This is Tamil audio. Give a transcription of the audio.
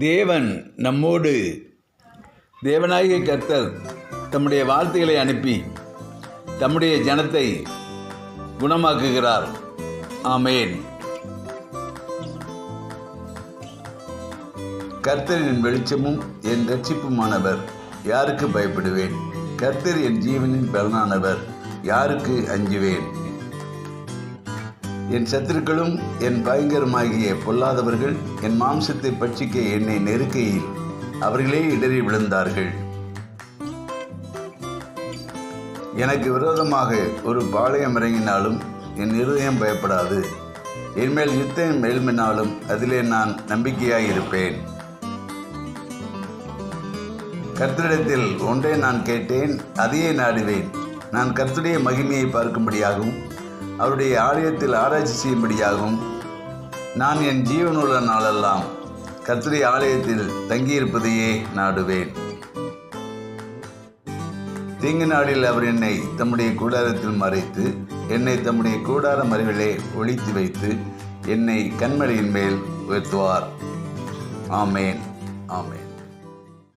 தேவன் நம்மோடு தேவனாகிய கர்த்தர் தம்முடைய வார்த்தைகளை அனுப்பி தம்முடைய ஜனத்தை குணமாக்குகிறார். ஆமேன். கர்த்தர் என் வெளிச்சமும் என் இரட்சிப்புமானவர், யாருக்கு பயப்படுவேன்? கர்த்தர் என் ஜீவனின் பலனானவர், யாருக்கு அஞ்சுவேன்? என் சத்துருக்களும் என் பயங்கரமாகிய பொல்லாதவர்கள் என் மாம்சத்தை பட்சிக்க என்னை நெருக்கையில் அவர்களே இடறி விழுந்தார்கள். எனக்கு விரோதமாக ஒரு பாளையம் இறங்கினாலும் என் இருதயம் பயப்படாது. என்மேல் யுத்தம் எழும்பினாலும் அதிலே நான் நம்பிக்கையாயிருப்பேன். கர்த்தரிடத்தில் ஒன்றை நான் கேட்டேன், அதையே நாடுவேன். நான் கர்த்தருடைய மகிமையை பார்க்கும்படியாகவும் அவருடைய ஆலயத்தில் ஆராய்ச்சி செய்யும்படியாகவும் நான் என் ஜீவனுள்ள நாளெல்லாம் கர்த்தருடைய ஆலயத்தில் தங்கியிருப்பதையே நாடுவேன். தீங்கு நாளில் அவர் என்னை தம்முடைய கூடாரத்தில் மறைத்து என்னை தம்முடைய கூடார மறைவிலே ஒளித்து வைத்து என்னை கண்மலையின் மேல் உயர்த்துவார். ஆமேன். ஆமேன்.